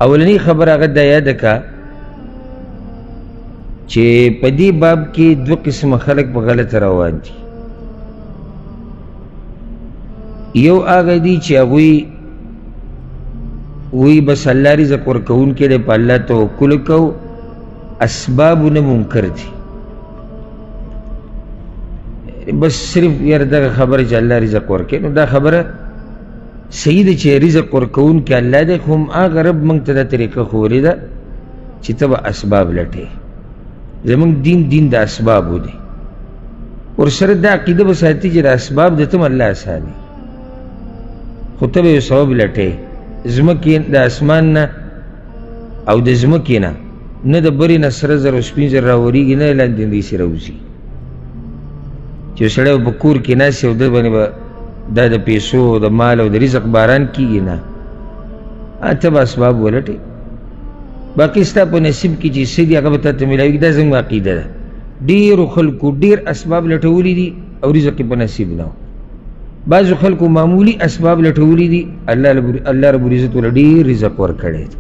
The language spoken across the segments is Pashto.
اولنی خبر هغه دا یاد کا چې په دې باب کې دو قسمه خلک په غلط روان دي. یو هغه دي چې هغوی وی بس الله رزق ورکوونکی دی، په الله توکل کوو، اسبابونه منکر دي. بس صرف یاره دغه خبره چې الله رزق ورکوي، نو دا خبره صحیح ده چې رزق ورکوونکی الله دی، خو هم هغه رب موږ ته دا طریقه ښوولې ده چې ته به اسباب لټې. زموږ دین د اسبابو دی، ورسره دا عقیده به ساتي چې د اسباب د ته هم الله اساني، خو ته به یو سبب لټې. ځمکې د اسمان نه او د ځمکې نه د برې نه سره زر او سپین زر راورېږي، نه لاندې داسې راوځي چې سړی په کور کې ناست او ده باندې به دا د پیسو د مال او د رزق باران کېږي. نه، ته به اسباب ولټې، باقي ستا په نصیب کې چې څه دي هغه به تا ته میلاوېږي. دا زموږ عقیده ده. ډېرو خلکو ډېر اسباب لټولي دي او رزق یې په نصیب نه و. بعضو خلکو معمولی اسباب لټولي دي، الله رب العزت ورله ډېر رزق ورکړی دی.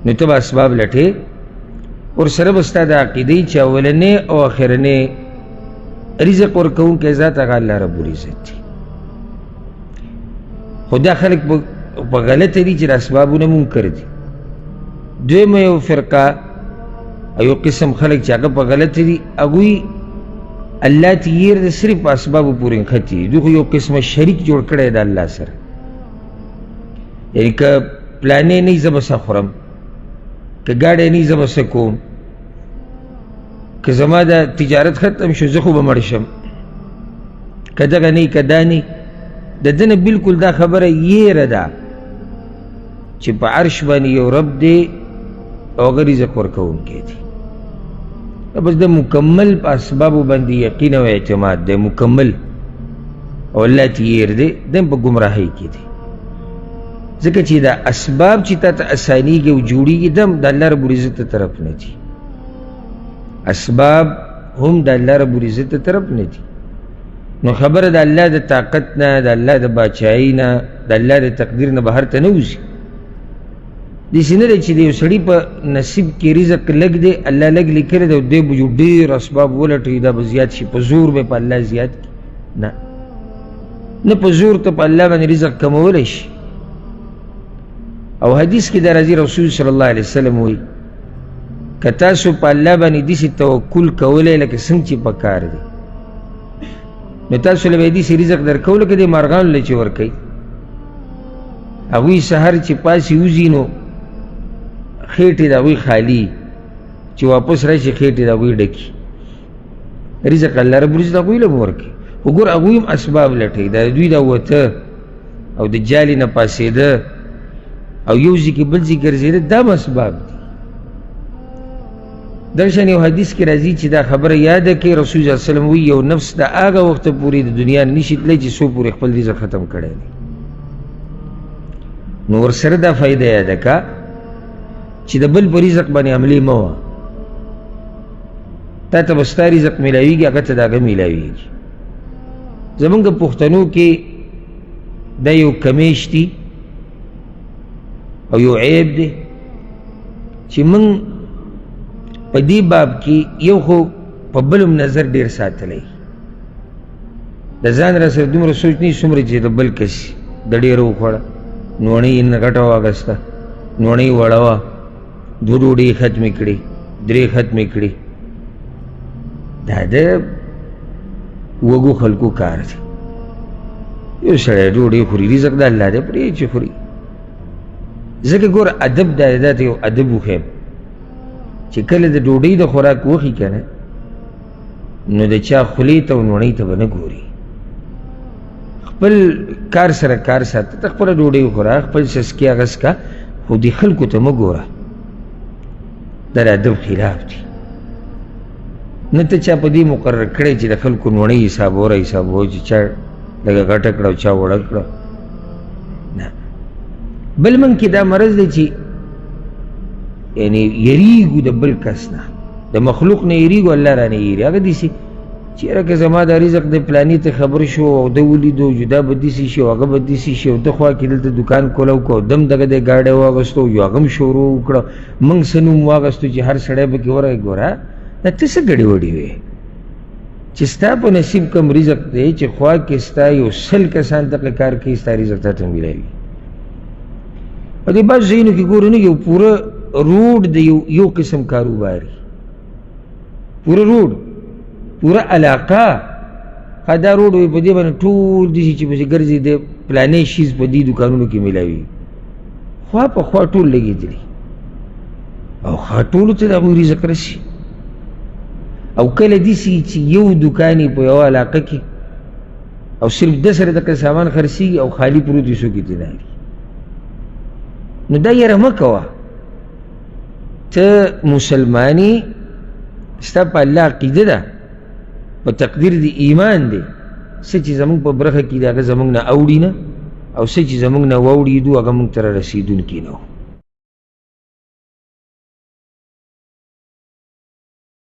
نو ته به اسباب لټې، ورسره به ستا د عقیدې چې اولنی او اخرنی رزق ورکوونکی ذات هغه الله رب العزت دی. خو دا خلک په غلطه دي چې د اسبابونه منکر دي. دویمه یو فرقه او یو قسم خلک چې هغه په غلطه دي، هغوی الله ته یېر د صرف په اسبابو پورې نښتي دي. دوی خو یو قسمه شریک جوړ کړی د الله سره، یعنې که پلانې نه وي زه به څه خورم، که ګاډی نه وي زه به څه کوم، که زما د تجارت ختم شو زه خو به مړ شم، که دغه نه وي که دا نه. د ده نه بلکل دا خبره یېره ده چې په عرش باندې یو رب دی او هغه رزق ورکوونکی دی. بس د مکمل په اسبابو باندې یقین او اعتماد دی، مکمل، او الله ته یېر دی، دی په ګمراهۍ کې دی. ځکه چې دا اسباب چې تا ته اسانیږي او جوړېږي دم د الله رب العزت ته طرف نه دي. اسباب هم د الله رب العزت ته طرف نه دي. نو خبره د الله د طاقت نه، د الله د باچایۍ نه، د الله د تقدیر نه بهر ته نه وځي. داسې نه دی چې د یو سړي په نصیب کې رزق لږ دی، الله لږ لیکلی دی او دی به ډېر اسباب ولټوي، دا به زیات شي، په زور به په الله زیات کړي. نه په زور ته په الله باندې رزق کمولی شي. او حدیث کې دا راځي، رسول صلی الله علیه وسلم وایي که تاسو په الله باندې داسې توکل کولی لکه څنګه چې په کار دی، نو تاسو له به یې داسې رزق درکوو لکه دې مارغانو له چې ورکوي. هغوی سحر چې پاسې وځي نو خېټې د هغوی خالي، چې واپس راشي خېټې د هغوی ډکي. رزق الله رب العزت هغوی له به ورکوي. خو ګور هغوی هم اسباب لټوي، د دوی د وته او د جالې نه پاسېده او یو ځای کې بل ځای ګرځېده، دا هم اسباب دي. درشان یو حدیث کې راځي چې دا خبره یاده کړي، رسول صلی الله علیه وسلم وایي یو نفس د هغه وخته پورې د دنیا نه نشي تللی چې څو پورې خپل رزق ختم کړی دی. نو ورسره دا فایده یاده که چې د بل په رزق باندې عملې مه وه. تا ته به ستا رزق میلاویږي، هغه ته د هغه میلاویږي. زمونږ پښتنو کې دا یو کمیش دی او یو عیب دی چې موږ په دې باب کې یو خو په بل هم نظر ډېر ساتلی، د ځان را سره دومره سوچ نه څومره چې د بل کس د ډېره وخوړه، نوڼۍ یې نغټه واغسته، نوڼۍ وړه وه، دوه ډوډۍ ختمې کړې، درې ختمې کړې. دا د وږو خلکو کار دی. یو سړی ډوډۍ خوري، رزق د الله دی، پرې چې خوري. ځکه ګوره ادب دا ته یو ادب وښیم چې کله د ډوډۍ د خوراک وخي که نه، نو د چا خولې ته او نوڼۍ ته به نه ګوري. خپل کار سره کار ساته، ته خپله ډوډۍ وخوره، خپل سسکي هغه څکه، خو دې خلکو ته مه ګوره. دا د ادب خلاف دی. نه ته چا په دې مقرر کړی چې د خلکو نوڼۍ حسابوه چې چا لږه غټه کړه او چا وړه کړه. نه، بل من کې دا مرض دی چې یعنی یریږو د بل کس نه، د مخلوق نه یریږو، الله رانه یېري. هغه داسې چیرې که زما دا رزق د پلاني ته خبر شو او د ولیدو جدا به داسې شي او هغه به داسې شي او د خوا کې دلته دکان کولو کو دم دغه د ګاډی واغستو یو هغه هم شروع وکړه موږ څه نوم واغستو چې هر سړی به کې ورغی ګوره دا ته څه ګډې وډې وې چې ستا په نصیب کم رزق دی چې خوا کې ستا یو سل کسان ته کار کوي ستا رزق ته میلاوي په دې بعض ځایونو کې ګورو نه یو پوره روډ د یو قسم کاروباري پوره روډ پورا علاقه دا روډ وي په دې باندې ټول داسې چې پسې ګرځي د پلانې شیز په دې دوکانونو کې میلاوي خوا په خوا ټول لګېدلي او خوا ټولو ته د هغوی رزق رسي او کله داسې چې یو دوکان یې په یوه علاقه کې او صرف ده سره دغه سامان خرڅېږي او خالي پروت وي څوک یې تداري نو دا یره مه کوه ته مسلمان یې ستا په الله عقیده ده په تقدیر دی ایمان دی څه چې زمونږ په برخه کې دی هغه زمونږ نه اوړي نه او څه چې زمونږ نه واوړېدو هغه مونږ ته را رسېدونکي نه و